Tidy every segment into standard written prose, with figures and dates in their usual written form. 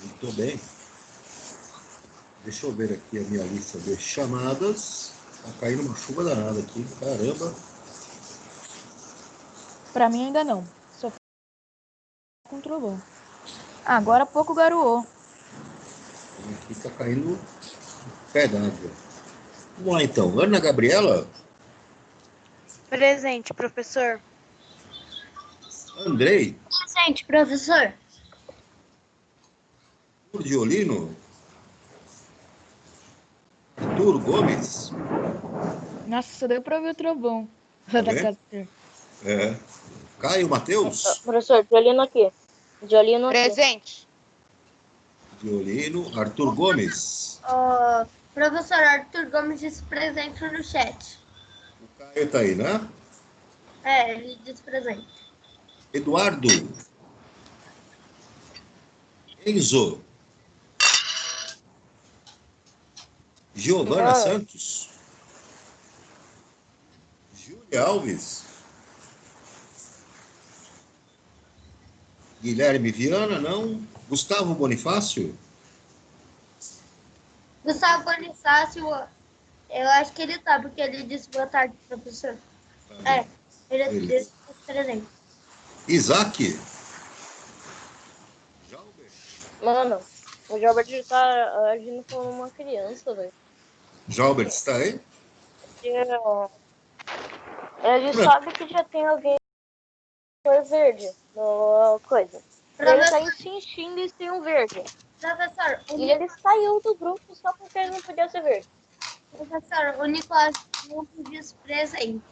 Muito bem. Deixa eu ver aqui a minha lista de chamadas. Tá caindo uma chuva danada aqui, caramba. Pra mim ainda não. Só controlou. Agora há pouco garoou. Aqui tá caindo pé d'água. Vamos lá então. Ana Gabriela. Presente, professor. Andrei. Presente, professor. Urdiolino. Arthur Gomes. Nossa, só deu pra ver o trovão. Tá vendo? É. Caio Mateus. Professor, Diolino aqui. Diolino aqui. Presente. Violino. Arthur Gomes. Professor Arthur Gomes disse presente no chat. O Caio tá aí, né? É, ele disse presente. Eduardo. Enzo. Giovana Santos. Júlia Alves. Guilherme Viana, não. Gustavo Bonifácio. Gustavo Bonifácio, eu acho que ele tá, porque ele disse boa tarde, professor. Ele disse presente. Isaac. Mano, o Jalbert tá agindo como uma criança, velho. Jalbert está aí? Ele sabe que já tem alguém cor verde no coisa. Ele tá insistindo em ser um verde. Professor, E ele saiu do grupo só porque ele não podia ser verde. Professor, o Nicolas disse presente.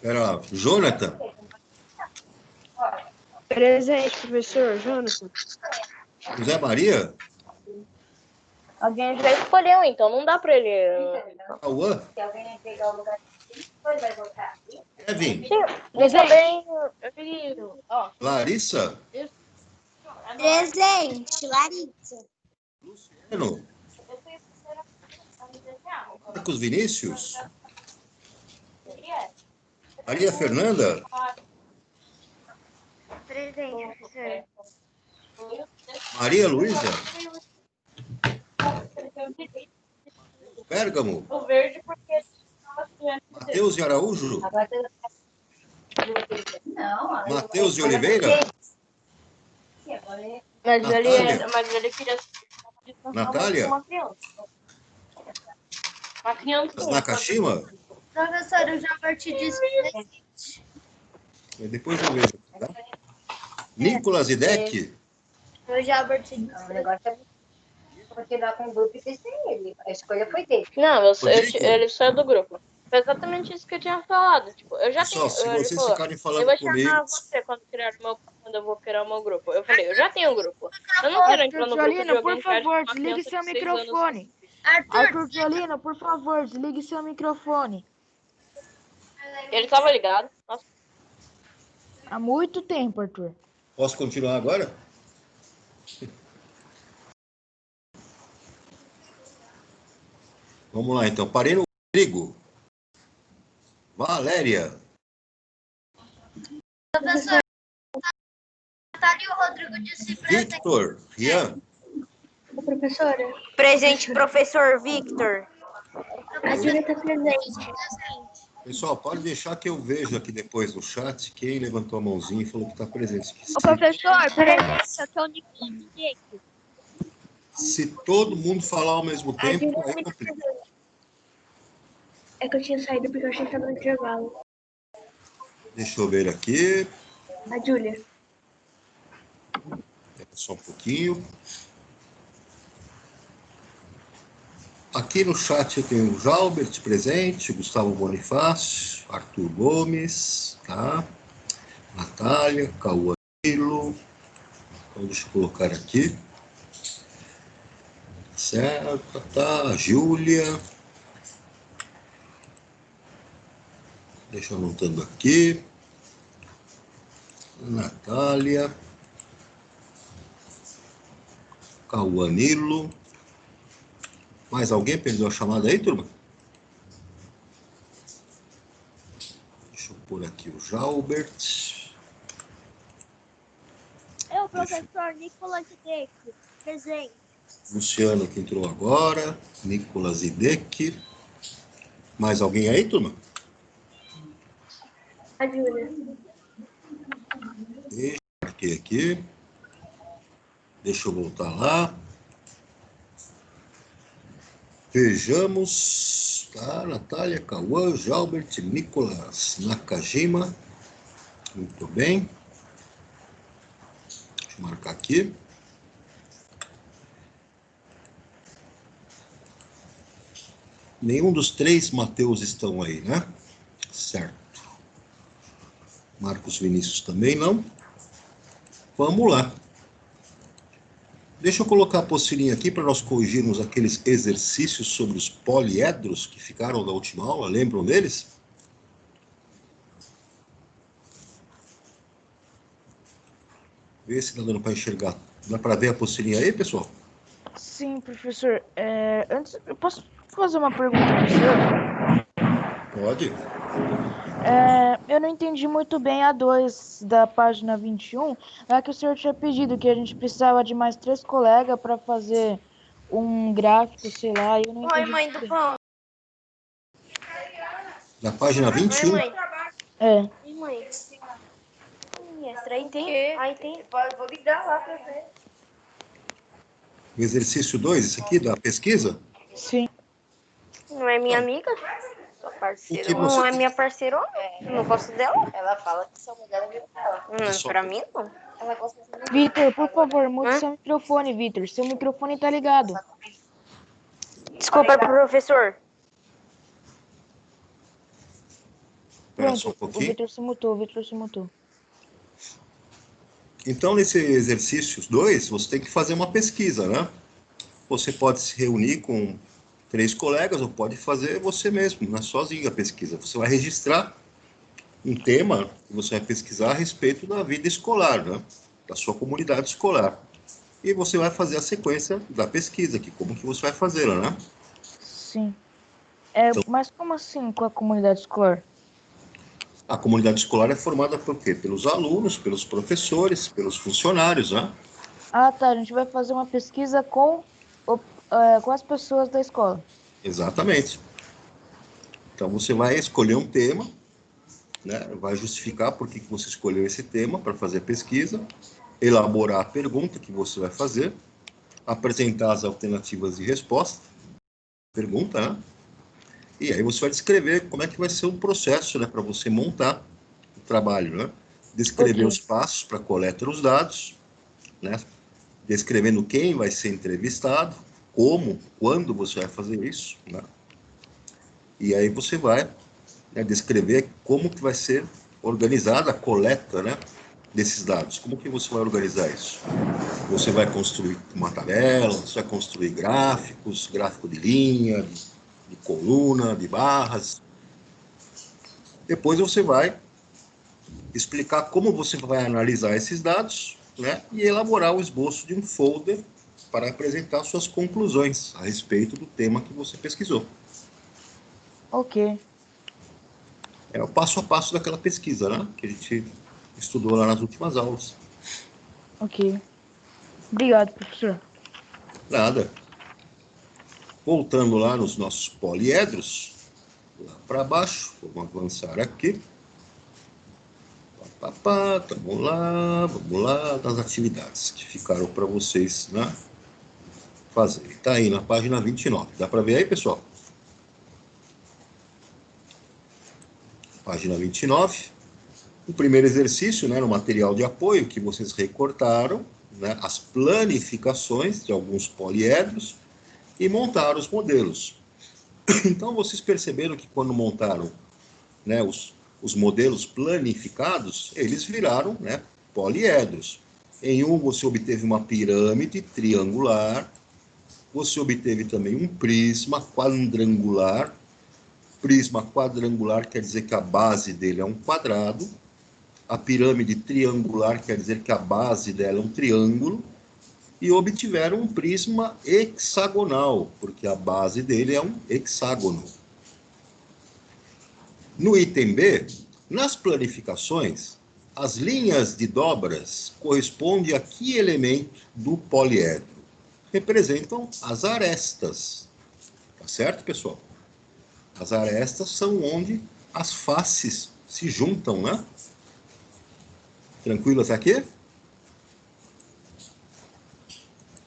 Era Jonathan. Presente, professor. Jonathan. José Maria. Alguém já escolheu, então não dá pra ele. Cauã. Se alguém pegar o lugar depois vai voltar. Kevin. Sim, e também. Larissa. Presente, Larissa. Luciano. Marcos Vinícius. Maria Fernanda. Presente, professor. Maria Luísa. Pérgamo. O verde porque. Matheus de Araújo. Matheus de Oliveira. Mas ele queria. Natália. Uma criança. Uma criança. Nakashima. Professor, o Jalbert disse presente. Depois eu vejo. Tá? Nicolas Idec. O Jalbert disse O negócio é continuar com o grupo e sem ele. A escolha foi dele. Não, ele saiu do grupo. Foi exatamente isso que eu tinha falado. Tipo, eu já Pessoal, tenho. se vocês Falou, ficarem eu falando vou comigo. chamar você quando eu vou criar o meu grupo. Eu falei, eu já tenho um grupo. Eu não quero entrar no grupo de Jolino, alguém por que acha favor, uma desligue criança seu de 6 anos. microfone. Arthur Jolino, por favor, desligue seu microfone. Ele tava ligado. Nossa. Há muito tempo, Arthur. Posso continuar agora? Vamos lá, então. Parei no Rodrigo. Valéria. Professor, Natália e o Rodrigo disse presente. Victor. Rian. Professora. Presente, professor Victor. A Júlia está presente. Pessoal, pode deixar que eu vejo aqui depois no chat quem levantou a mãozinha e falou que está presente. Ô, professor, presente, aqui é o Nick. Se todo mundo falar ao mesmo tempo, aí complica. É que eu tinha saído porque eu achei que estava no intervalo. Deixa eu ver aqui. A Júlia. Só um pouquinho. Aqui no chat eu tenho o Jalbert presente, Gustavo Bonifácio, Arthur Gomes, tá? Natália, Cauã Nilo. Então, deixa eu colocar aqui. Certo, tá. Júlia. Deixa eu anotando aqui. Natália. Cauã Nilo. Mais alguém perdeu a chamada aí, turma? Deixa eu pôr aqui o Jalbert. Eu professor Nicolas Deck, presente. Luciano que entrou agora, Nicolas Ideck. Mais alguém aí, turma? A Júlia. Marquei aqui. Deixa eu voltar lá. Vejamos. Tá, Natália, Cauã, Jalbert, Nicolas, Nakajima. Muito bem. Deixa eu marcar aqui. Nenhum dos três Mateus estão aí, né? Certo. Marcos Vinícius também não. Vamos lá. Deixa eu colocar a apostilinha aqui para nós corrigirmos aqueles exercícios sobre os poliedros que ficaram da última aula. Lembram deles? Vê se está dando para enxergar. Dá para ver a apostilinha aí, pessoal? Sim, professor. Antes, eu posso fazer uma pergunta para o senhor? Pode. Eu não entendi muito bem a 2 da página 21, lá que o senhor tinha pedido que a gente precisava de mais 3 colegas para fazer um gráfico, sei lá, e eu não entendi. Oi, mãe do pão. Na página 21. Oi, mãe. É. Oi, mãe. Aí tem. Aí tem. Vou ligar lá para ver. O exercício 2, esse aqui da pesquisa? Sim. Não é minha amiga? Sua parceira. O que você Não é tem? minha parceira, eu não gosto dela. Ela fala que sua mulher é amiga dela. Pra mim, não. Ela gosta de mim. Vitor, por favor, mude seu microfone, Vitor. Seu microfone tá ligado. Desculpa, professor. Espera só um Pronto, o pouquinho. Vitor se mutou. Então, nesse exercício 2, você tem que fazer uma pesquisa, né? Você pode se reunir com 3 colegas ou pode fazer você mesmo, né? Sozinho a pesquisa. Você vai registrar um tema que você vai pesquisar a respeito da vida escolar, né? Da sua comunidade escolar. E você vai fazer a sequência da pesquisa aqui, como que você vai fazê-la, né? Sim. Então, Mas como assim com a comunidade escolar? a comunidade escolar é formada por quê? Pelos alunos, pelos professores, pelos funcionários, né? Ah, tá. A gente vai fazer uma pesquisa com as pessoas da escola. Exatamente. Então, você vai escolher um tema, né? Vai justificar por que você escolheu esse tema para fazer a pesquisa, elaborar a pergunta que você vai fazer, apresentar as alternativas de resposta, pergunta, né? E aí você vai descrever como é que vai ser o processo, né, para você montar o trabalho, né? Descrever os passos para coleta dos dados, né? Descrevendo quem vai ser entrevistado, como, quando você vai fazer isso, né? E aí você vai, né, descrever como que vai ser organizada a coleta, né, desses dados. Como que você vai organizar isso? Você vai construir uma tabela, você vai construir gráficos, gráfico de linha, de coluna, de barras. Depois você vai explicar como você vai analisar esses dados, né, e elaborar o esboço de um folder para apresentar suas conclusões a respeito do tema que você pesquisou. Ok. É o passo a passo daquela pesquisa, né, que a gente estudou lá nas últimas aulas. Ok. Obrigado, professor. Nada. Voltando lá nos nossos poliedros, lá para baixo, vamos avançar aqui. Vamos lá, das atividades que ficaram para vocês, né, fazer. Está aí na página 29. Dá para ver aí, pessoal? Página 29. O primeiro exercício, né, no material de apoio que vocês recortaram, né, as planificações de alguns poliedros e montaram os modelos. Então, vocês perceberam que quando montaram, né, os modelos planificados, eles viraram, né, poliedros. Em um, você obteve uma pirâmide triangular, você obteve também um prisma quadrangular. Prisma quadrangular quer dizer que a base dele é um quadrado. A pirâmide triangular quer dizer que a base dela é um triângulo. E obtiveram um prisma hexagonal, porque a base dele é um hexágono. No item B, nas planificações, as linhas de dobras correspondem a que elemento do poliedro? Representam as arestas. Tá certo, pessoal? As arestas são onde as faces se juntam, né? Tranquilas aqui?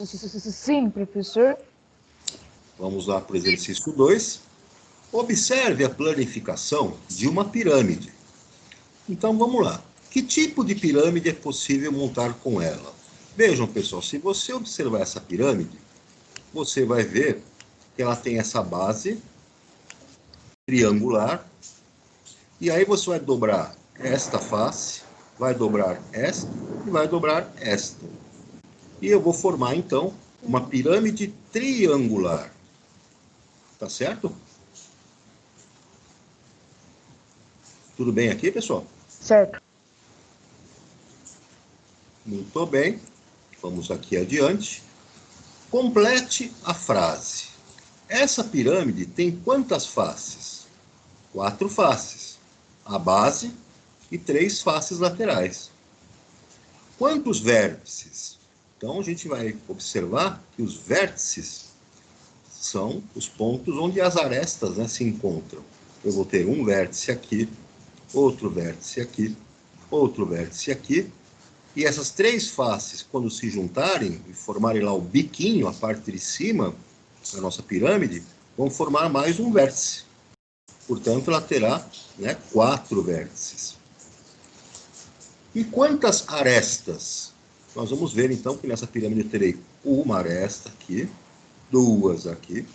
Sim, professor. Vamos lá para o exercício 2. Observe a planificação de uma pirâmide. Então, vamos lá. Que tipo de pirâmide é possível montar com ela? Vejam, pessoal, se você observar essa pirâmide, você vai ver que ela tem essa base triangular, e aí você vai dobrar esta face, vai dobrar esta e vai dobrar esta. E eu vou formar, então, uma pirâmide triangular. Tá certo? Tudo bem aqui, pessoal? Certo. Muito bem. Vamos aqui adiante. Complete a frase. Essa pirâmide tem quantas faces? 4 faces. A base e 3 faces laterais. Quantos vértices? Então, a gente vai observar que os vértices são os pontos onde as arestas, né, se encontram. Eu vou ter um vértice aqui, outro vértice aqui, outro vértice aqui, e essas 3 faces, quando se juntarem e formarem lá o biquinho, a parte de cima da nossa pirâmide, vão formar mais um vértice. Portanto, ela terá, né, 4 vértices. E quantas arestas? Nós vamos ver, então, que nessa pirâmide eu terei uma aresta aqui, 2 aqui,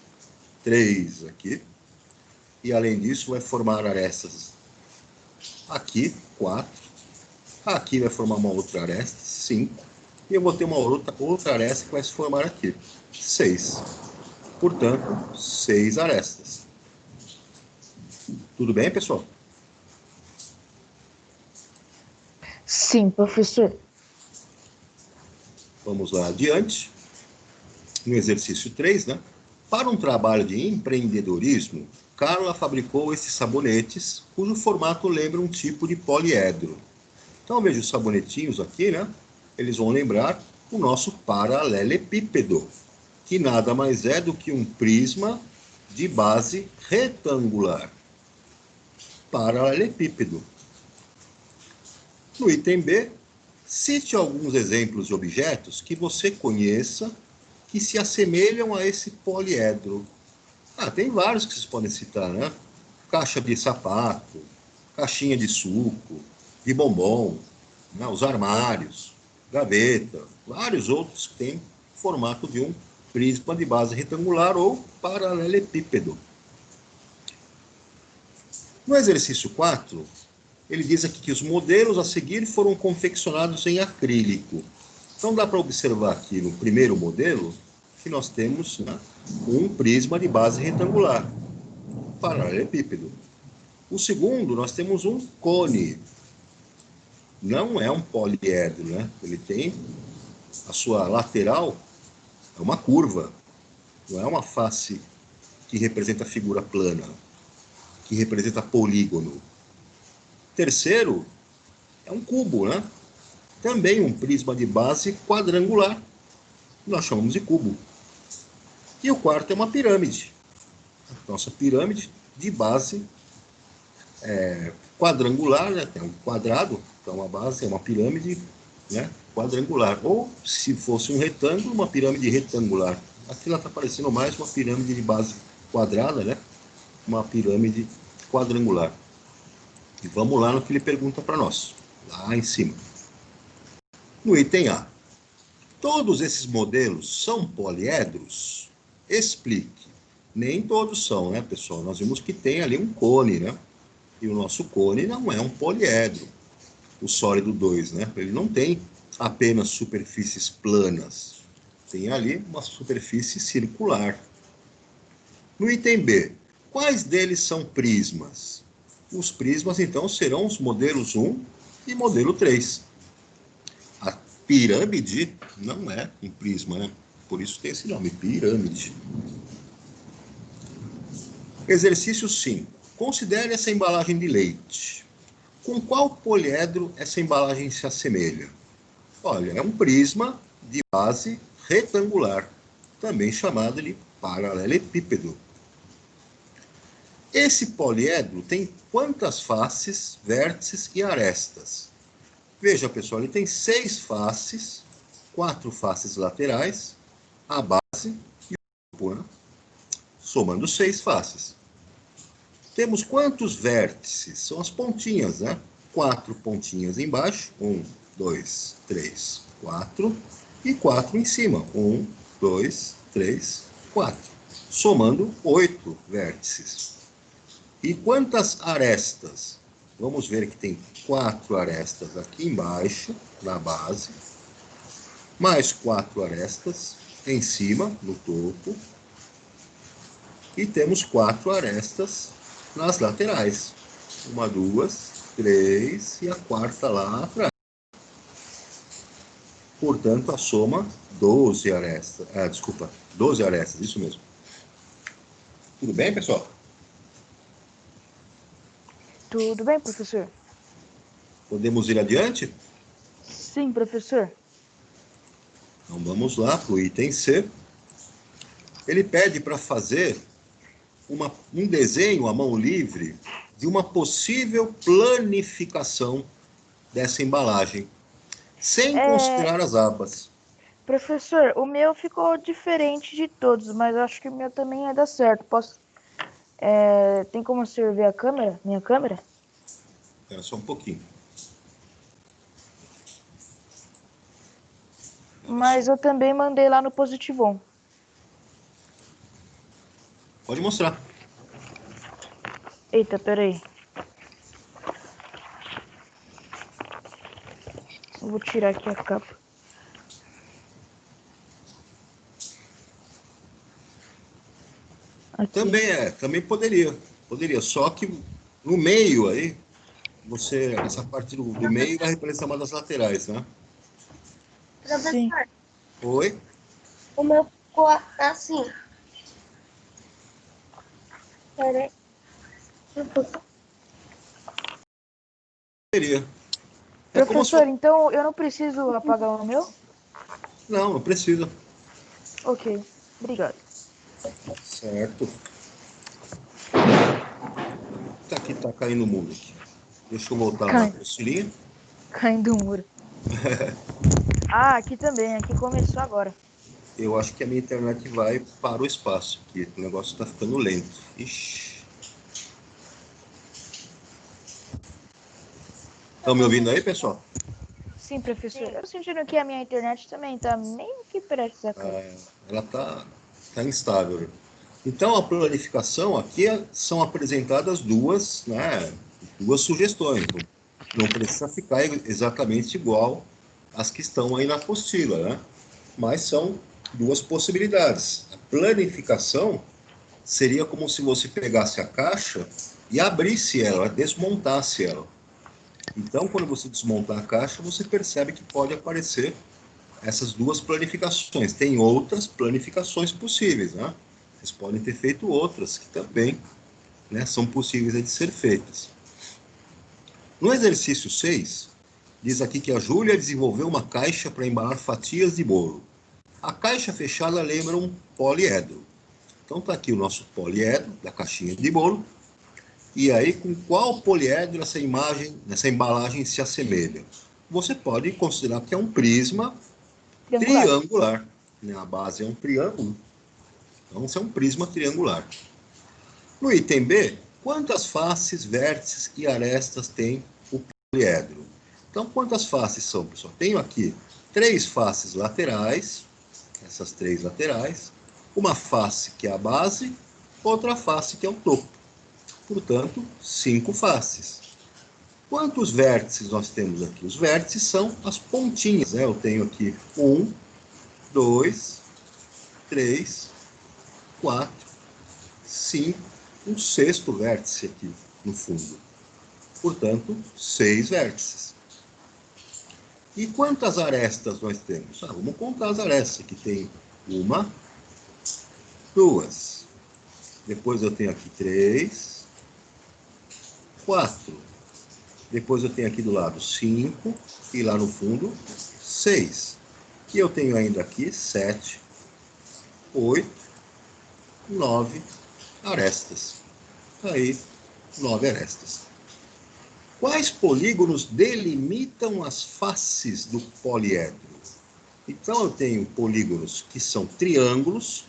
3 aqui, e além disso vai formar arestas aqui, 4, aqui vai formar uma outra aresta, 5, e eu vou ter uma outra aresta que vai se formar aqui, 6. Portanto, 6 arestas. Tudo bem, pessoal? Sim, professor. Vamos lá adiante. No exercício 3, né? Para um trabalho de empreendedorismo, Carla fabricou esses sabonetes, cujo formato lembra um tipo de poliedro. Então, veja os sabonetinhos aqui, né? Eles vão lembrar o nosso paralelepípedo, que nada mais é do que um prisma de base retangular. Paralelepípedo. No item B, cite alguns exemplos de objetos que você conheça que se assemelham a esse poliedro. Tem vários que vocês podem citar, né? Caixa de sapato, caixinha de suco, de bombom, né? Os armários, gaveta, vários outros que têm formato de um prisma de base retangular ou paralelepípedo. No exercício 4, ele diz aqui que os modelos a seguir foram confeccionados em acrílico. Então dá para observar aqui no primeiro modelo que nós temos, né, um prisma de base retangular, paralelepípedo. O segundo, nós temos um cone. Não é um poliedro, né? Ele tem a sua lateral, é uma curva. Não é uma face que representa figura plana, que representa polígono. Terceiro, é um cubo, né? Também um prisma de base quadrangular. Nós chamamos de cubo. E o quarto é uma pirâmide. Nossa pirâmide de base quadrangular, né? Tem um quadrado, então a base é uma pirâmide, né, quadrangular. Ou, se fosse um retângulo, uma pirâmide retangular. Aqui ela está parecendo mais uma pirâmide de base quadrada, né? Uma pirâmide quadrangular. E vamos lá no que ele pergunta para nós, lá em cima. No item A. Todos esses modelos são poliedros? Explique. Nem todos são, né, pessoal? Nós vimos que tem ali um cone, né? E o nosso cone não é um poliedro. O sólido 2, né? Ele não tem apenas superfícies planas. Tem ali uma superfície circular. No item B, quais deles são prismas? Os prismas, então, serão os modelos 1 e modelo 3. A pirâmide não é um prisma, né? Por isso tem esse nome, pirâmide. Exercício 5. Considere essa embalagem de leite. Com qual poliedro essa embalagem se assemelha? Olha, é um prisma de base retangular, também chamado de paralelepípedo. Esse poliedro tem quantas faces, vértices e arestas? Veja, pessoal, ele tem 6 faces, 4 faces laterais, a base e o corpo, né? Somando 6 faces. Temos quantos vértices? São as pontinhas, né? 4 pontinhas embaixo, 1, 2, 3, 4, e 4 em cima, 1, 2, 3, 4, somando 8 vértices. E quantas arestas? Vamos ver que tem 4 arestas aqui embaixo, na base, mais 4 arestas em cima, no topo, e temos 4 arestas nas laterais. 1, 2, 3 e a quarta lá atrás. Portanto, a soma 12 arestas. 12 arestas, isso mesmo. Tudo bem, pessoal? Tudo bem, professor? Podemos ir adiante? Sim, professor. Então vamos lá para o item C. Ele pede para fazer um desenho à mão livre de uma possível planificação dessa embalagem, sem considerar as abas. Professor, o meu ficou diferente de todos, mas acho que o meu também ia dar certo. Posso... tem como você ver a câmera? Minha câmera? Espera só um pouquinho. Mas eu também mandei lá no Positivon. Pode mostrar. Eita, peraí. Eu vou tirar aqui a capa. Aqui. Também poderia. Poderia, só que no meio aí, essa parte do meio vai representar uma das laterais, né? Sim. Oi? O meu ficou assim. Peraí. Poderia. Professor, então eu não preciso apagar o meu? Não, não precisa. Ok, obrigado. Certo. Aqui tá caindo o mundo aqui. Deixa eu voltar na apostilinha. Caindo um muro. Aqui também, aqui começou agora. Eu acho que a minha internet vai para o espaço, porque o negócio está ficando lento. Ixi. Estão me ouvindo aí, pessoal? Sim, professor. Eu sentindo que a minha internet também tá meio que prestes a cair. Ela tá instável. Então, a planificação aqui são apresentadas duas sugestões. Não precisa ficar exatamente igual às que estão aí na apostila, né? Mas são duas possibilidades. A planificação seria como se você pegasse a caixa e abrisse ela, desmontasse ela. Então, quando você desmontar a caixa, você percebe que pode aparecer essas duas planificações. Tem outras planificações possíveis, né? Vocês podem ter feito outras que também, né, são possíveis de ser feitas. No exercício 6, diz aqui que a Júlia desenvolveu uma caixa para embalar fatias de bolo. A caixa fechada lembra um poliedro. Então está aqui o nosso poliedro da caixinha de bolo. E aí, com qual poliedro essa embalagem se assemelha? Você pode considerar que é um prisma triangular. A base é um triângulo. Então, isso é um prisma triangular. No item B, quantas faces, vértices e arestas tem o poliedro? Então, quantas faces são, pessoal? Tenho aqui 3 faces laterais, essas 3 laterais, uma face que é a base, outra face que é o topo. Portanto, 5 faces. Quantos vértices nós temos aqui? Os vértices são as pontinhas, né? Eu tenho aqui 1, 2, 3, 4, 5, um sexto vértice aqui no fundo. Portanto, 6 vértices. E quantas arestas nós temos? Vamos contar as arestas. Aqui tem 1, 2. Depois eu tenho aqui 3, 4. Depois eu tenho aqui do lado 5 e lá no fundo 6. E eu tenho ainda aqui 7, 8, 9 arestas. Aí, 9 arestas. Quais polígonos delimitam as faces do poliedro? Então, eu tenho polígonos que são triângulos,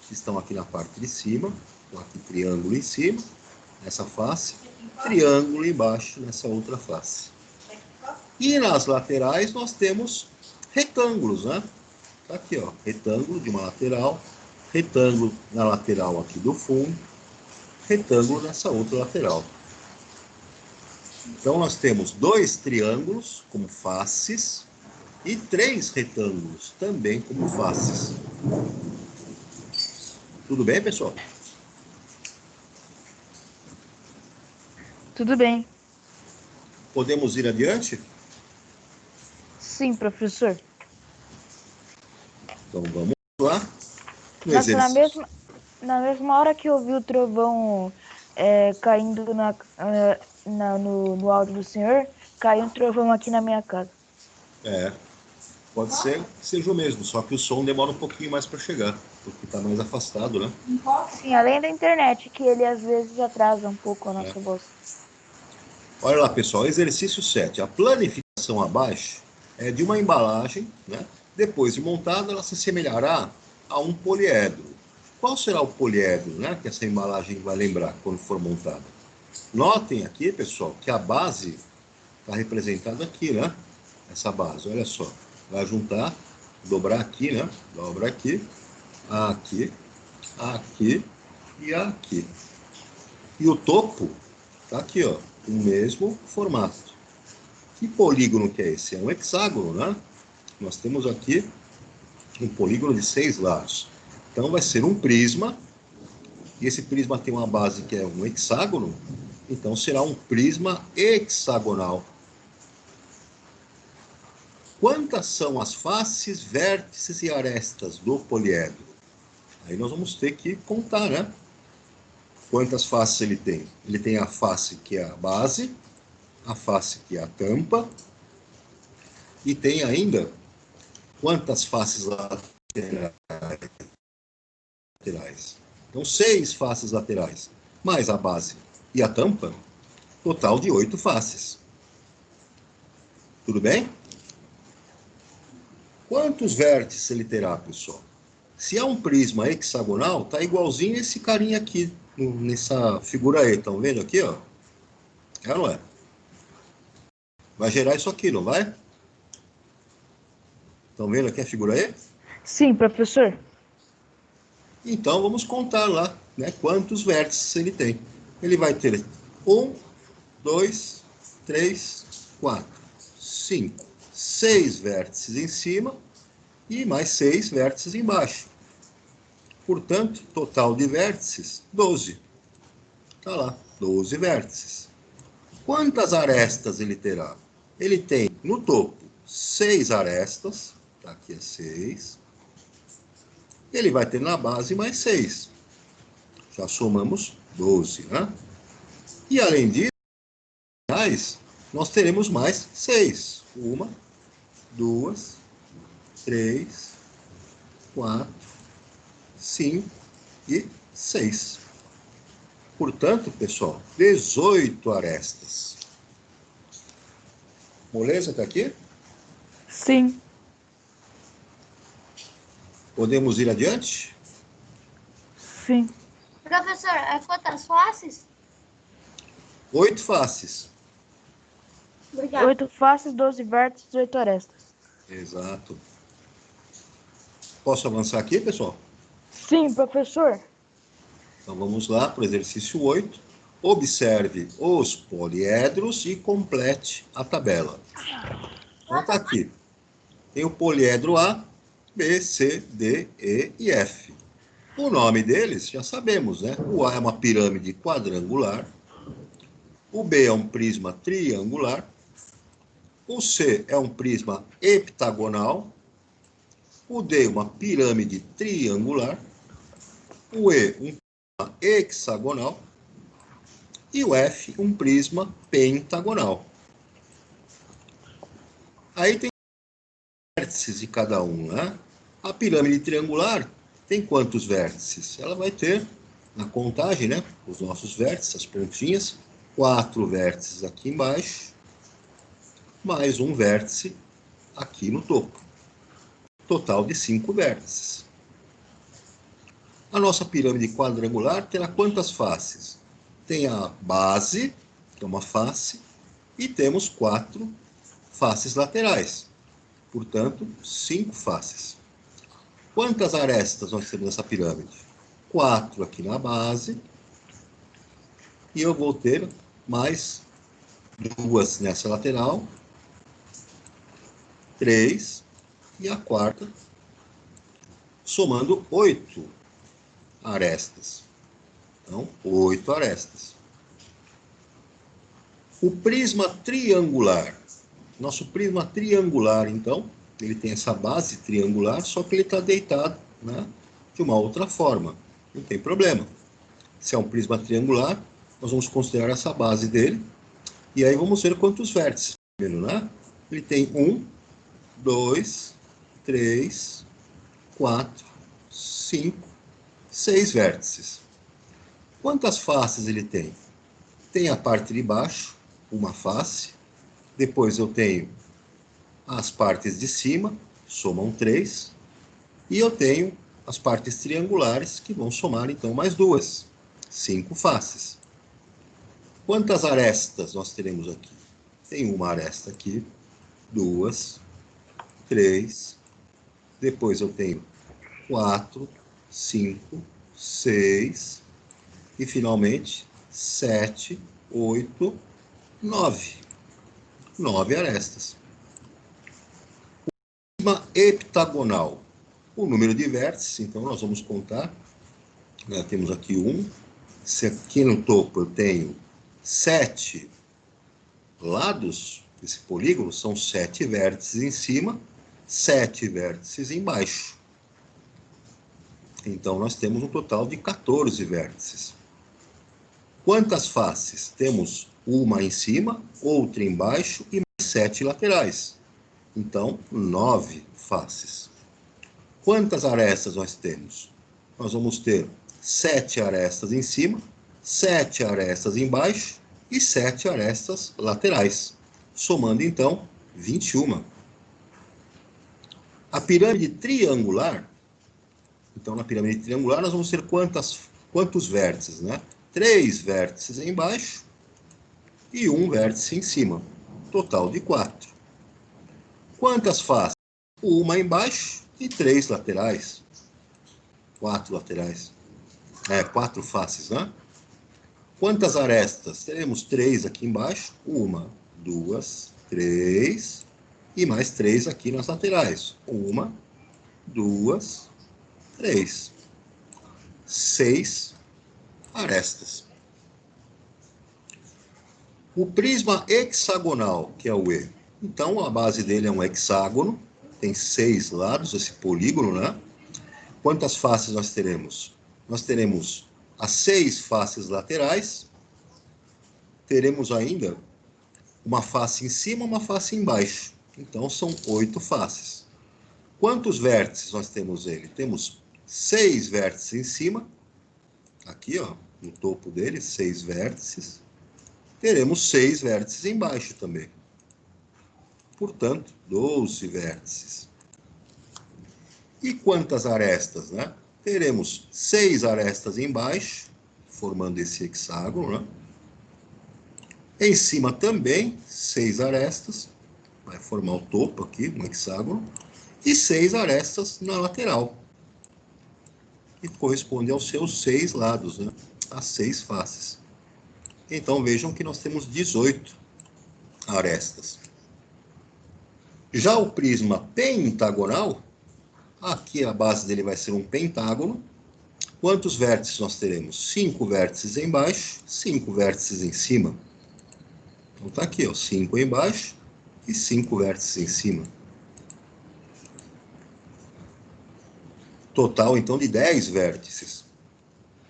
que estão aqui na parte de cima. Então, aqui triângulo em cima, nessa face. Triângulo embaixo, nessa outra face. E nas laterais, nós temos retângulos, né? Tá aqui, ó, retângulo de uma lateral, retângulo na lateral aqui do fundo, retângulo nessa outra lateral. Então, nós temos 2 triângulos como faces e 3 retângulos também como faces. Tudo bem, pessoal? Tudo bem. Podemos ir adiante? Sim, professor. Então, vamos lá. Nossa, na mesma hora que eu vi o trovão caindo no áudio do senhor, caiu um trovão aqui na minha casa. Pode ser que seja o mesmo, só que o som demora um pouquinho mais para chegar, porque está mais afastado, né? Sim, além da internet, que ele às vezes atrasa um pouco a nossa voz. Olha lá, pessoal, exercício 7. A planificação abaixo é de uma embalagem, né? Depois de montada, ela se assemelhará a um poliedro. Qual será o poliedro, né, que essa embalagem vai lembrar quando for montada? Notem aqui, pessoal, que a base está representada aqui, né? Essa base, olha só. Vai juntar, dobrar aqui, né? Dobra aqui, aqui, aqui e aqui. E o topo está aqui, ó, o mesmo formato. Que polígono que é esse? É um hexágono, né? Nós temos aqui um polígono de 6 lados. Então vai ser um prisma, e esse prisma tem uma base que é um hexágono, então será um prisma hexagonal. Quantas são as faces, vértices e arestas do poliedro? Aí nós vamos ter que contar, né? Quantas faces ele tem? Ele tem a face que é a base, a face que é a tampa, e tem ainda quantas faces laterais? Então, 6 faces laterais, mais a base e a tampa, total de 8 faces. Tudo bem? Quantos vértices ele terá, pessoal? Se é um prisma hexagonal, tá igualzinho esse carinha aqui, nessa figura aí. Estão vendo aqui, ó? É ou não é? Vai gerar isso aqui, não vai? Estão vendo aqui a figura aí? Sim, professor. Então, vamos contar lá, né? Quantos vértices ele tem. Ele vai ter 1, 2, 3, 4, 5, 6 vértices em cima e mais 6 vértices embaixo. Portanto, total de vértices, 12. Está lá, 12 vértices. Quantas arestas ele terá? Ele tem, no topo, 6 arestas. Está aqui é 6. Ele vai ter na base mais 6. Já somamos 12, né? E além disso, nós teremos mais 6. 1, 2, 3, 4, 5 e 6. Portanto, pessoal, 18 arestas. Moleza, está aqui? Sim. Podemos ir adiante? Sim. Professor, quantas faces? 8 faces. Obrigado. 8 faces, 12 vértices, 8 arestas. Exato. Posso avançar aqui, pessoal? Sim, professor. Então vamos lá para o exercício 8. Observe os poliedros e complete a tabela. Então está aqui. Tem o poliedro A, B, C, D, E e F. O nome deles já sabemos, né? O A é uma pirâmide quadrangular. O B é um prisma triangular. O C é um prisma heptagonal. O D, uma pirâmide triangular. O E, um prisma hexagonal. E o F, um prisma pentagonal. Aí tem vértices de cada um, né? A pirâmide triangular tem quantos vértices? Ela vai ter, na contagem, né? Os nossos vértices, as pontinhas, 4 vértices aqui embaixo, mais um vértice aqui no topo. Total de 5 vértices. A nossa pirâmide quadrangular terá quantas faces? Tem a base, que é uma face, e temos 4 faces laterais. Portanto, 5 faces. Quantas arestas nós temos nessa pirâmide? 4 aqui na base. E eu vou ter mais 2 nessa lateral. 3. E a quarta, somando 8 arestas. Então, 8 arestas. O prisma triangular. Nosso prisma triangular, então, ele tem essa base triangular, só que ele está deitado, né, de uma outra forma. Não tem problema. Se é um prisma triangular, nós vamos considerar essa base dele. E aí vamos ver quantos vértices. Né? Ele tem 1, 2, 3, 4, 5, 6 vértices. Quantas faces ele tem? Tem a parte de baixo, uma face. Depois eu tenho as partes de cima, somam 3. E eu tenho as partes triangulares, que vão somar, então, mais 2. 5 faces. Quantas arestas nós teremos aqui? Tem uma aresta aqui, 2, 3. Depois eu tenho 4, 5, 6. E, finalmente, 7, 8, 9. 9 arestas. O prisma heptagonal. O número de vértices, então, nós vamos contar. Temos aqui 1. Se aqui no topo eu tenho 7 lados desse polígono, são 7 vértices em cima, 7 vértices embaixo. Então, nós temos um total de 14 vértices. Quantas faces? Temos uma em cima, outra embaixo e mais 7 laterais. Então, 9 faces. Quantas arestas nós temos? Nós vamos ter 7 arestas em cima, 7 arestas embaixo e 7 arestas laterais. Somando, então, 21. A pirâmide triangular, então, na pirâmide triangular, nós vamos ter quantos vértices, né? 3 vértices embaixo e 1 vértice em cima. Total de 4. Quantas faces? Uma embaixo e 3 laterais. 4 laterais. 4 faces, né? Quantas arestas? Teremos 3 aqui embaixo. 1, 2, 3. E mais 3 aqui nas laterais. 1, 2, 3. 6 arestas. O prisma hexagonal, que é o E. Então, a base dele é um hexágono. Tem 6 lados, esse polígono, né? Quantas faces nós teremos? Nós teremos as 6 faces laterais. Teremos ainda uma face em cima, uma face embaixo. Então, são 8 faces. Quantos vértices nós temos ele? Temos 6 vértices em cima. Aqui, ó, no topo dele, 6 vértices. Teremos 6 vértices embaixo também. Portanto, 12 vértices. E quantas arestas, né? Teremos 6 arestas embaixo, formando esse hexágono, né? Em cima também, 6 arestas, vai formar o topo aqui, um hexágono, e 6 arestas na lateral, que corresponde aos seus 6 lados, né? As 6 faces. Então, vejam que nós temos 18 arestas. Já o prisma pentagonal, aqui a base dele vai ser um pentágono. Quantos vértices nós teremos? 5 vértices embaixo, 5 vértices em cima. Então, está aqui, ó, 5 embaixo e 5 vértices em cima. Total, então, de 10 vértices.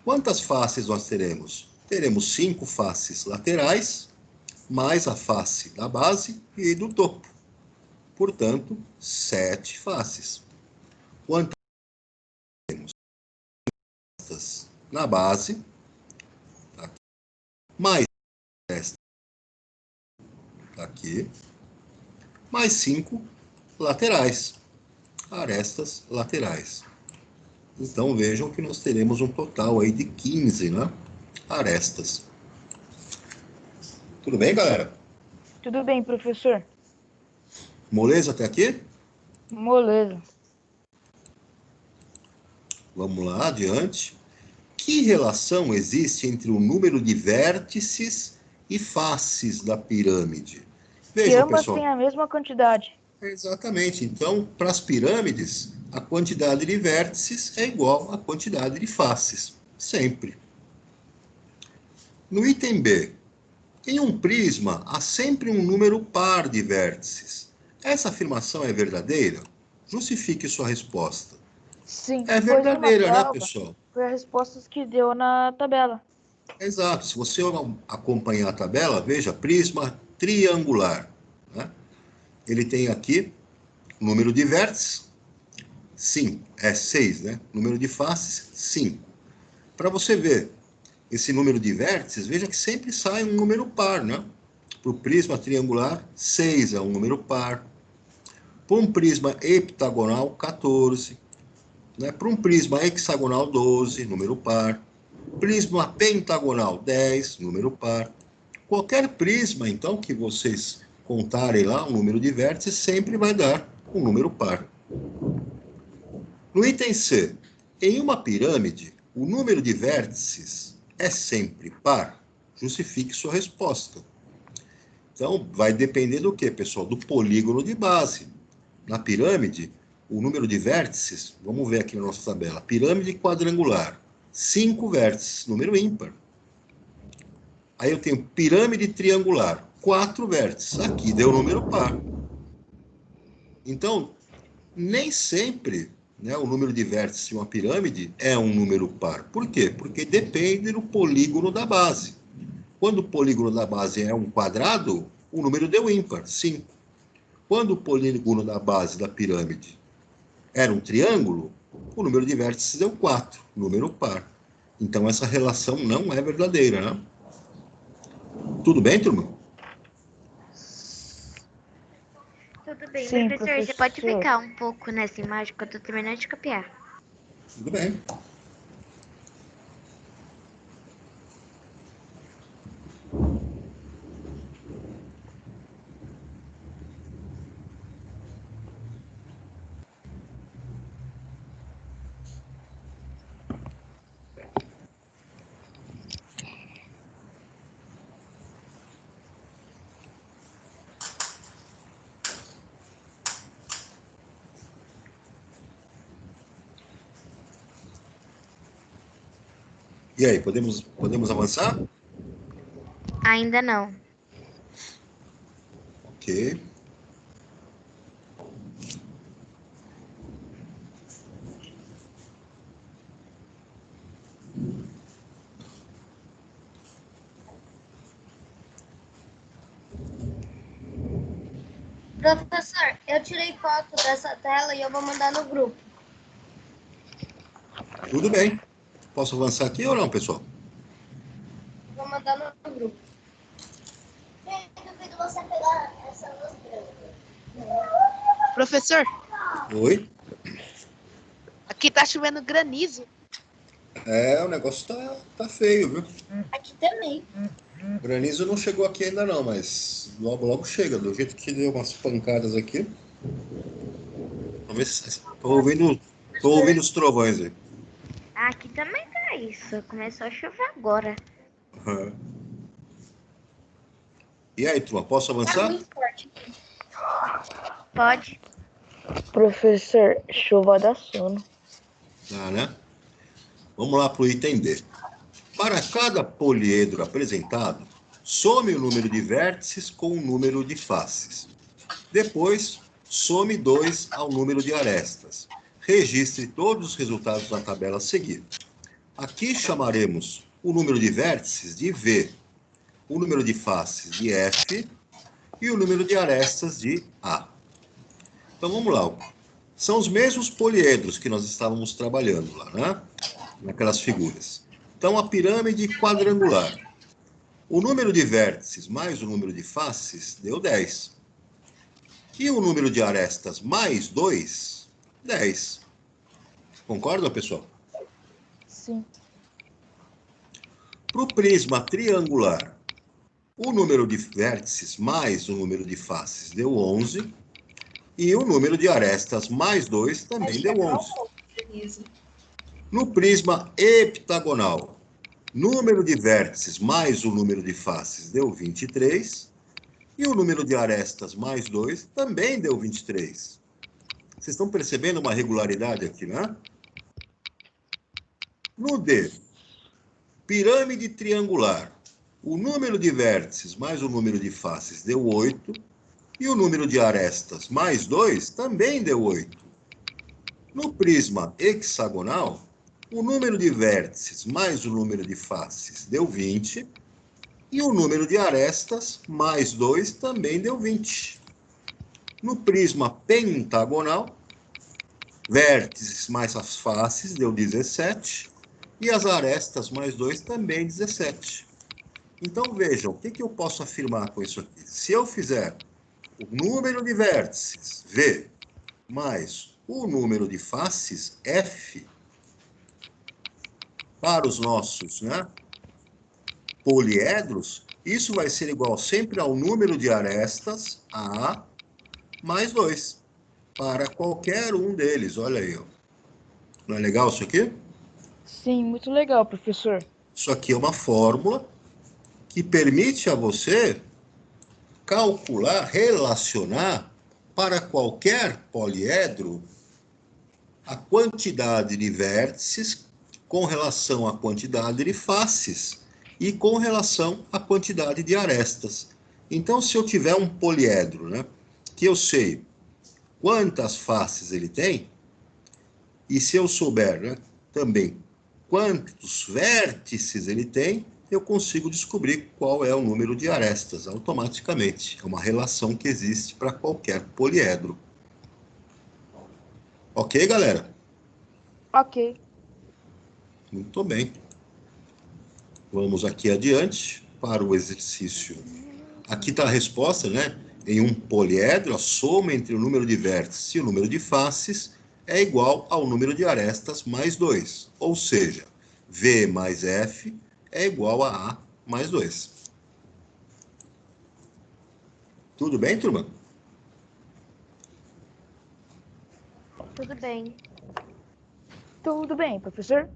Quantas faces nós teremos? Teremos 5 faces laterais, mais a face da base e do topo. Portanto, 7 faces. Quantas temos? Na base, aqui, mais esta aqui, mais 5 laterais, arestas laterais. Então, vejam que nós teremos um total aí de 15, né, arestas. Tudo bem, galera? Tudo bem, professor? Moleza até aqui? Moleza. Vamos lá, adiante. Que relação existe entre o número de vértices e faces da pirâmide? Que Vejam, ambas pessoal. têm a mesma quantidade. Exatamente. Então, para as pirâmides, a quantidade de vértices é igual à quantidade de faces. Sempre. No item B, em um prisma há sempre um número par de vértices. Essa afirmação é verdadeira? Justifique sua resposta. Sim, É pois uma verdadeira, né, prova pessoal? foi a resposta que deu na tabela. Exato. Se você acompanhar a tabela, veja, prisma triangular, né? Ele tem aqui o número de vértices, 5, é 6, né? Número de faces, 5. Para você ver esse número de vértices, veja que sempre sai um número par, né? Para o prisma triangular, 6 é um número par. Para um prisma heptagonal, 14. Né? Para um prisma hexagonal, 12, número par. Prisma pentagonal, 10, número par. Qualquer prisma, então, que vocês contarem lá, o número de vértices, sempre vai dar um número par. No item C, em uma pirâmide, o número de vértices é sempre par? Justifique sua resposta. Então, vai depender do quê, pessoal? Do polígono de base. Na pirâmide, o número de vértices, vamos ver aqui na nossa tabela, pirâmide quadrangular, 5 vértices, número ímpar. Aí eu tenho pirâmide triangular, 4 vértices, aqui deu número par. Então, nem sempre, né, o número de vértices de uma pirâmide é um número par. Por quê? Porque depende do polígono da base. Quando o polígono da base é um quadrado, o número deu ímpar, 5. Quando o polígono da base da pirâmide era um triângulo, o número de vértices deu 4, número par. Então, essa relação não é verdadeira, né? Tudo bem, turma? Tudo bem, Sim, professor, você pode ficar um pouco nessa imagem que eu tô terminando de copiar. Tudo bem. E aí, podemos avançar? Ainda não. Ok. Professor, eu tirei foto dessa tela e eu vou mandar no grupo. Tudo bem. Posso avançar aqui ou não, pessoal? Vou mandar no grupo. Duvido você pegar essa luz branca. Professor, Oi? aqui tá chovendo granizo. É, o negócio tá feio, viu? Aqui também. O granizo não chegou aqui ainda não, mas logo chega. Do jeito que deu umas pancadas aqui. Talvez. Tô ouvindo os trovões aí. Aqui também tá isso. Começou a chover agora. Uhum. E aí, turma, posso avançar? Tá muito forte. Pode. Professor, chuva dá sono. Tá, né? Vamos lá para o item D. Para cada poliedro apresentado, some o número de vértices com o número de faces. Depois, some 2 ao número de arestas. Registre todos os resultados na tabela a seguir. Aqui chamaremos o número de vértices de V, o número de faces de F e o número de arestas de A. Então, vamos lá. São os mesmos poliedros que nós estávamos trabalhando lá, né? Naquelas figuras. Então, a pirâmide quadrangular. O número de vértices mais o número de faces deu 10. E o número de arestas mais 2, 10. Concorda, pessoal? Sim. Para o prisma triangular, o número de vértices mais o número de faces deu 11. E o número de arestas mais 2 também deu 11. No prisma heptagonal, número de vértices mais o número de faces deu 23. E o número de arestas mais 2 também deu 23. Vocês estão percebendo uma regularidade aqui, né? No D, pirâmide triangular, o número de vértices mais o número de faces deu 8. E o número de arestas mais 2 também deu 8. No prisma hexagonal, o número de vértices mais o número de faces deu 20. E o número de arestas mais 2 também deu 20. No prisma pentagonal, vértices mais as faces deu 17. E as arestas mais 2 também 17. Então, vejam, o que eu posso afirmar com isso aqui? Se eu fizer o número de vértices, V, mais o número de faces, F, para os nossos, né, poliedros, isso vai ser igual sempre ao número de arestas, A, mais 2, para qualquer um deles. Olha aí, ó. Não é legal isso aqui? Sim, muito legal, professor. Isso aqui é uma fórmula que permite a você calcular, relacionar para qualquer poliedro a quantidade de vértices com relação à quantidade de faces e com relação à quantidade de arestas. Então, se eu tiver um poliedro, né, que eu sei quantas faces ele tem, e se eu souber, né, também quantos vértices ele tem, eu consigo descobrir qual é o número de arestas automaticamente. É uma relação que existe para qualquer poliedro. Ok, galera? Ok. Muito bem. Vamos aqui adiante para o exercício. Aqui está a resposta, né? Em um poliedro, a soma entre o número de vértices e o número de faces é igual ao número de arestas mais 2. Ou seja, V mais F é igual a A mais 2. Tudo bem, turma? Tudo bem. Tudo bem, professor?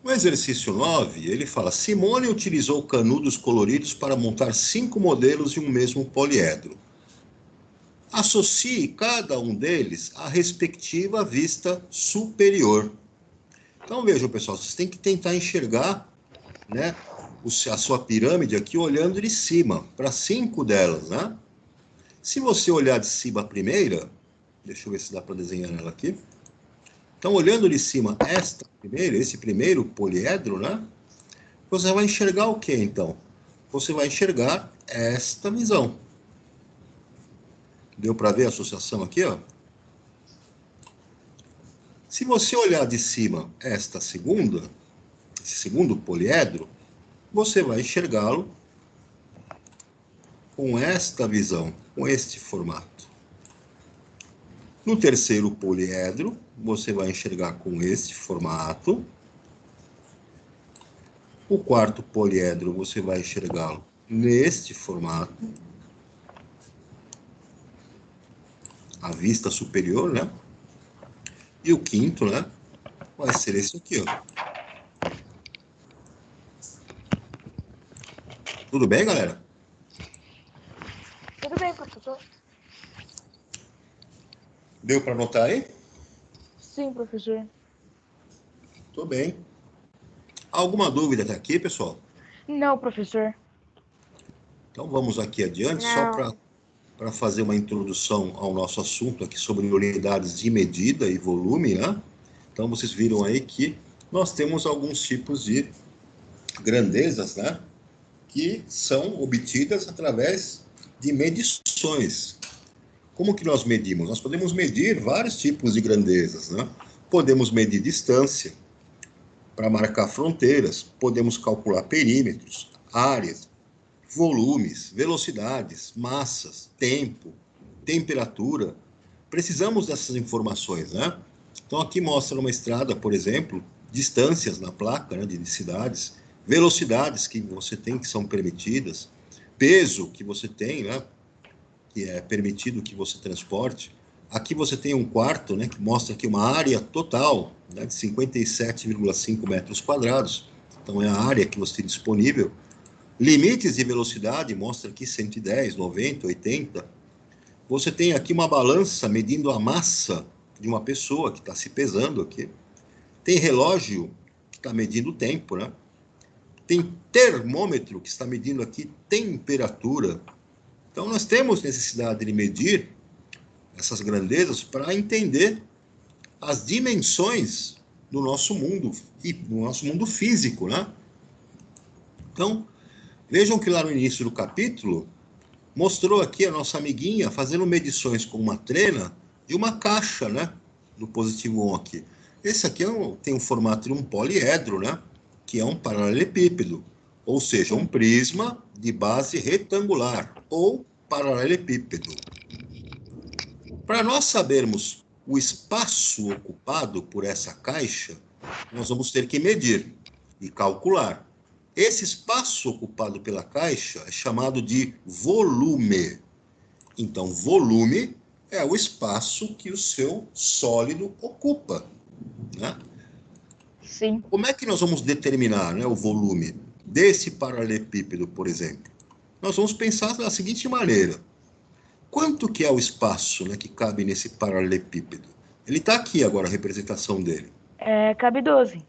No exercício 9, ele fala: Simone utilizou canudos coloridos para montar 5 modelos de um mesmo poliedro. Associe cada um deles à respectiva vista superior. Então, vejam, pessoal, vocês têm que tentar enxergar, né, a sua pirâmide aqui olhando de cima, para 5 delas, né? Se você olhar de cima a primeira, deixa eu ver se dá para desenhar ela aqui. Então, olhando de cima esse primeiro poliedro, né? Você vai enxergar o que, então? Você vai enxergar esta visão. Deu para ver a associação aqui, ó? Se você olhar de cima esse segundo poliedro, você vai enxergá-lo com esta visão, com este formato. No terceiro poliedro, você vai enxergar com este formato. O quarto poliedro, você vai enxergá-lo neste formato. A vista superior, né? E o quinto, né? Vai ser esse aqui, ó. Tudo bem, galera? Tudo bem, professor? Deu para anotar aí? Sim, professor. Tudo bem. Alguma dúvida até aqui, pessoal? Não, professor. Então vamos aqui adiante, Não. só para fazer uma introdução ao nosso assunto aqui sobre unidades de medida e volume, né? Então vocês viram aí que nós temos alguns tipos de grandezas, né? Que são obtidas através de medições. Como que nós medimos? Nós podemos medir vários tipos de grandezas, né? Podemos medir distância para marcar fronteiras, podemos calcular perímetros, áreas, volumes, velocidades, massas, tempo, temperatura. Precisamos dessas informações, né? Então, aqui mostra uma estrada, por exemplo, distâncias na placa, né, de cidades, velocidades que você tem que são permitidas, peso que você tem, né, que é permitido que você transporte. Aqui você tem um quarto, né, que mostra aqui uma área total, né, de 57,5 metros quadrados. Então, é a área que você tem disponível. Limites de velocidade, mostra aqui 110, 90, 80. Você tem aqui uma balança medindo a massa de uma pessoa que está se pesando aqui. Tem relógio que está medindo o tempo, né? Tem termômetro que está medindo aqui temperatura. Então, nós temos necessidade de medir essas grandezas para entender as dimensões do nosso mundo, e do nosso mundo físico, né? Então, vejam que lá no início do capítulo, mostrou aqui a nossa amiguinha fazendo medições com uma trena de uma caixa, né? Do positivo 1 aqui. Esse aqui tem um formato de um poliedro, né? Que é um paralelepípedo, ou seja, um prisma de base retangular, ou paralelepípedo. Para nós sabermos o espaço ocupado por essa caixa, nós vamos ter que medir e calcular. Esse espaço ocupado pela caixa é chamado de volume. Então, volume é o espaço que o seu sólido ocupa, né? Sim. Como é que nós vamos determinar, né, o volume desse paralelepípedo, por exemplo? Nós vamos pensar da seguinte maneira. Quanto que é o espaço, né, que cabe nesse paralelepípedo? Ele está aqui agora, a representação dele. Cabe 12.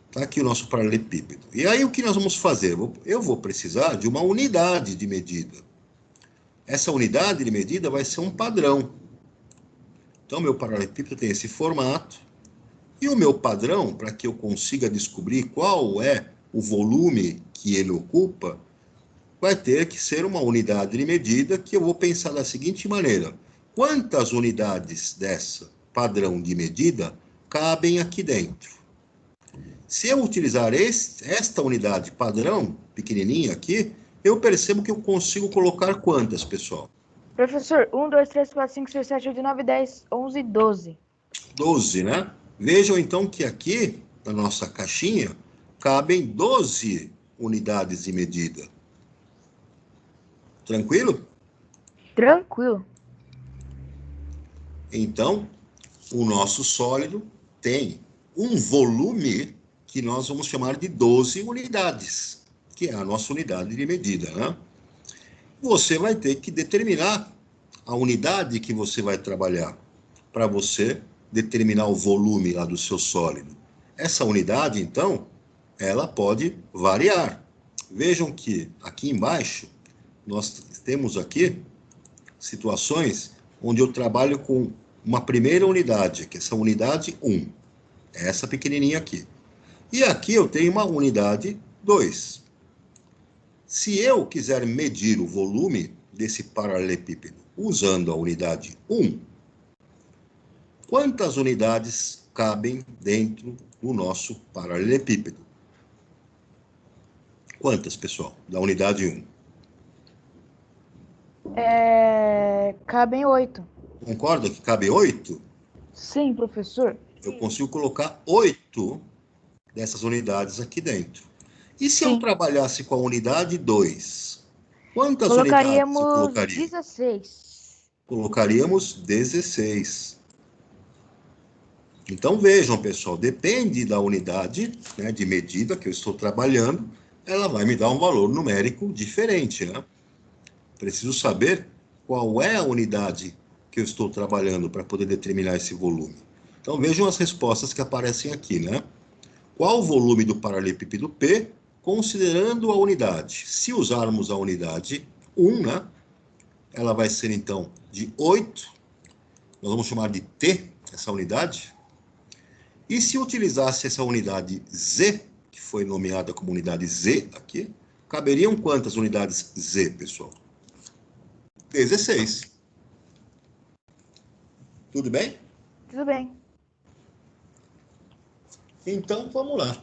Está aqui o nosso paralelepípedo. E aí o que nós vamos fazer? Eu vou precisar de uma unidade de medida. Essa unidade de medida vai ser um padrão. Então, meu paralelepípedo tem esse formato. E o meu padrão, para que eu consiga descobrir qual é o volume que ele ocupa, vai ter que ser uma unidade de medida que eu vou pensar da seguinte maneira. Quantas unidades dessa padrão de medida cabem aqui dentro? Se eu utilizar esta unidade padrão, pequenininha aqui, eu percebo que eu consigo colocar quantas, pessoal? Professor, 1, 2, 3, 4, 5, 6, 7, 8, 9, 10, 11, 12. 12, né? Vejam então que aqui, na nossa caixinha, cabem 12 unidades de medida. Tranquilo? Tranquilo. Então, o nosso sólido tem um volume que nós vamos chamar de 12 unidades, que é a nossa unidade de medida, né? Você vai ter que determinar a unidade que você vai trabalhar para você determinar o volume lá do seu sólido. Essa unidade, então, ela pode variar. Vejam que aqui embaixo nós temos aqui situações onde eu trabalho com uma primeira unidade, que é essa unidade 1. Essa pequenininha aqui. E aqui eu tenho uma unidade 2. Se eu quiser medir o volume desse paralelepípedo usando a unidade 1, quantas unidades cabem dentro do nosso paralelepípedo? Quantas, pessoal, da unidade 1? Cabem 8. Concorda que cabe 8? Sim, professor. Eu consigo colocar 8 dessas unidades aqui dentro. E se eu trabalhasse com a unidade 2? Quantas unidades eu colocaria? 16. Colocaríamos 16. Então, vejam, pessoal, depende da unidade, né, de medida que eu estou trabalhando, ela vai me dar um valor numérico diferente, né? Preciso saber qual é a unidade que eu estou trabalhando para poder determinar esse volume. Então, vejam as respostas que aparecem aqui, né? Qual o volume do paralelepípedo P, considerando a unidade? Se usarmos a unidade 1, né? Ela vai ser, então, de 8. Nós vamos chamar de T, essa unidade. E se utilizasse essa unidade Z, que foi nomeada como unidade Z aqui, caberiam quantas unidades Z, pessoal? 16. Tudo bem? Tudo bem. Então, vamos lá.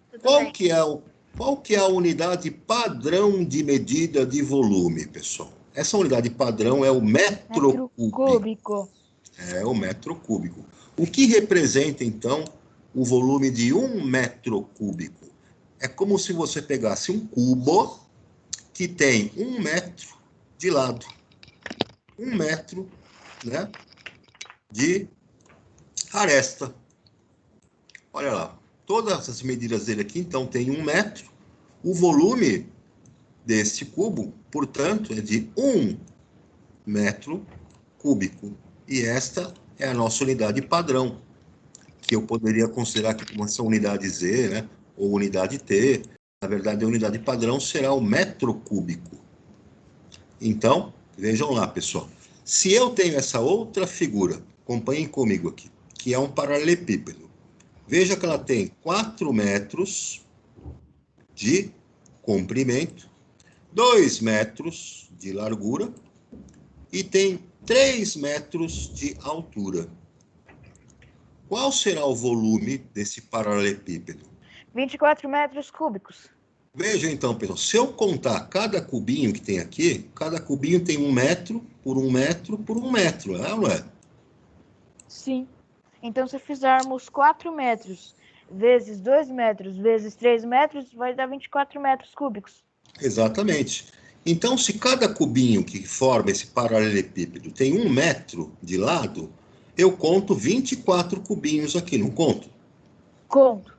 Tudo Qual bem. que é a unidade padrão de medida de volume, pessoal? Essa unidade padrão é o metro cúbico. Cúbico. É o metro cúbico. O que representa, então, o volume de 1 metro cúbico? É como se você pegasse um cubo que tem 1 metro de lado. 1 metro, né, de aresta. Olha lá. Todas as medidas dele aqui, então, tem 1 metro. O volume deste cubo, portanto, é de 1 metro cúbico. E esta é a nossa unidade padrão, que eu poderia considerar aqui como essa unidade Z, né, ou unidade T. Na verdade, a unidade padrão será o metro cúbico. Então, vejam lá, pessoal. Se eu tenho essa outra figura, acompanhem comigo aqui, que é um paralelepípedo. Veja que ela tem 4 metros de comprimento, 2 metros de largura e tem 3 metros de altura. Qual será o volume desse paralelepípedo? 24 metros cúbicos. Veja então, pessoal, se eu contar cada cubinho que tem aqui, cada cubinho tem 1 metro por 1 metro por 1 metro, é ou não é? Sim. Então, se fizermos 4 metros vezes 2 metros vezes 3 metros, vai dar 24 metros cúbicos. Exatamente. Então, se cada cubinho que forma esse paralelepípedo tem 1 metro de lado, eu conto 24 cubinhos aqui, não conto? Conto.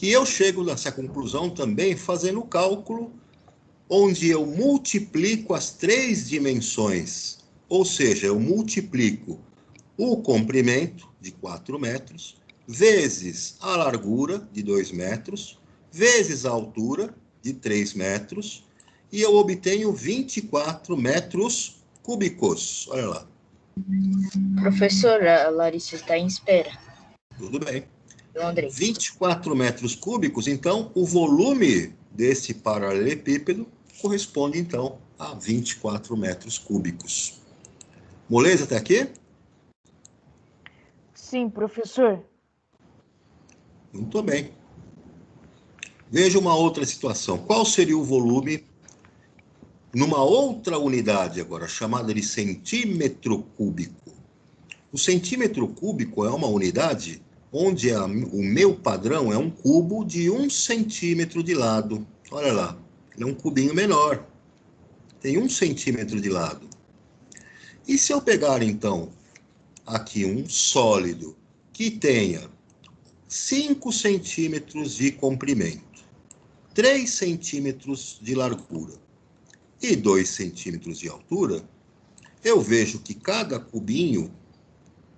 E eu chego nessa conclusão também fazendo o cálculo onde eu multiplico as 3 dimensões. Ou seja, eu multiplico o comprimento de 4 metros, vezes a largura de 2 metros, vezes a altura de 3 metros, e eu obtenho 24 metros cúbicos. Olha lá. Professora, a Larissa está em espera. Tudo bem. André. 24 metros cúbicos, então, o volume desse paralelepípedo corresponde, então, a 24 metros cúbicos. Moleza até aqui? Sim, professor. Muito bem. Veja uma outra situação. Qual seria o volume numa outra unidade agora, chamada de centímetro cúbico? O centímetro cúbico é uma unidade onde o meu padrão é um cubo de 1 centímetro de lado. Olha lá, ele é um cubinho menor. Tem 1 centímetro de lado. E se eu pegar, então, aqui um sólido que tenha 5 centímetros de comprimento, 3 centímetros de largura e 2 centímetros de altura, eu vejo que cada cubinho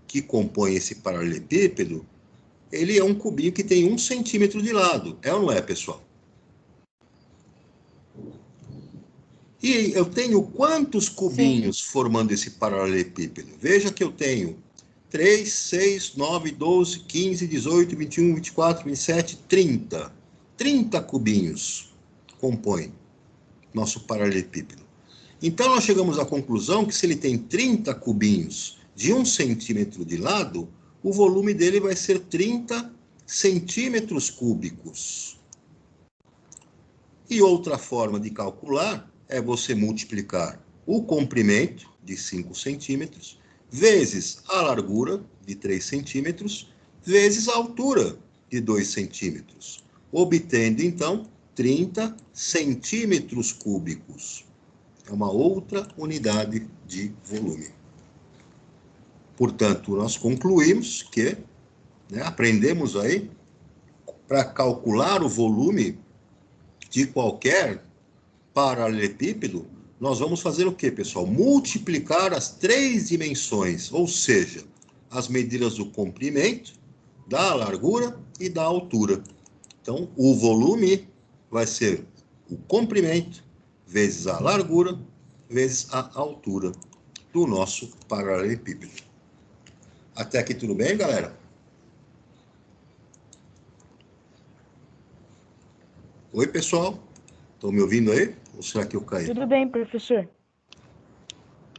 que compõe esse paralelepípedo, ele é um cubinho que tem 1 centímetro de lado. É ou não é, pessoal? E eu tenho quantos cubinhos formando esse paralelepípedo? Veja que eu tenho 3, 6, 9, 12, 15, 18, 21, 24, 27, 30. 30 cubinhos compõem nosso paralelepípedo. Então, nós chegamos à conclusão que se ele tem 30 cubinhos de 1 centímetro de lado, o volume dele vai ser 30 centímetros cúbicos. E outra forma de calcular é você multiplicar o comprimento de 5 centímetros vezes a largura de 3 centímetros vezes a altura de 2 centímetros, obtendo, então, 30 centímetros cúbicos. É uma outra unidade de volume. Portanto, nós concluímos que, aprendemos aí, para calcular o volume de qualquer paralelepípedo, nós vamos fazer o quê, pessoal? Multiplicar as 3 dimensões, ou seja, as medidas do comprimento, da largura e da altura. Então, o volume vai ser o comprimento vezes a largura vezes a altura do nosso paralelepípedo. Até aqui tudo bem, galera? Oi, pessoal. Estão me ouvindo aí? Ou será que eu caí? Tudo bem, professor.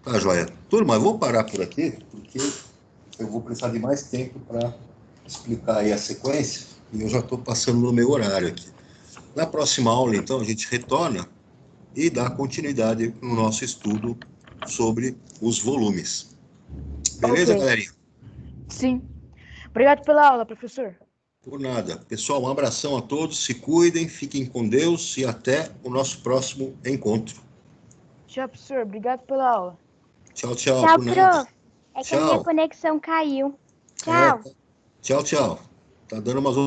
Tá, joia. Turma, eu vou parar por aqui, porque porque eu vou precisar de mais tempo para explicar aí a sequência e eu já estou passando no meu horário aqui. Na próxima aula, então, a gente retorna e dá continuidade no nosso estudo sobre os volumes. Beleza, Ok. galerinha? Sim. Obrigado pela aula, professor. Por nada. Pessoal, um abração a todos, se cuidem, fiquem com Deus e até o nosso próximo encontro. Tchau, professor. Obrigado pela aula. Tchau, tchau. Tchau, Por nada. prof. É que a minha Tchau. conexão caiu. É, Tchau. tchau, tchau. Tá dando umas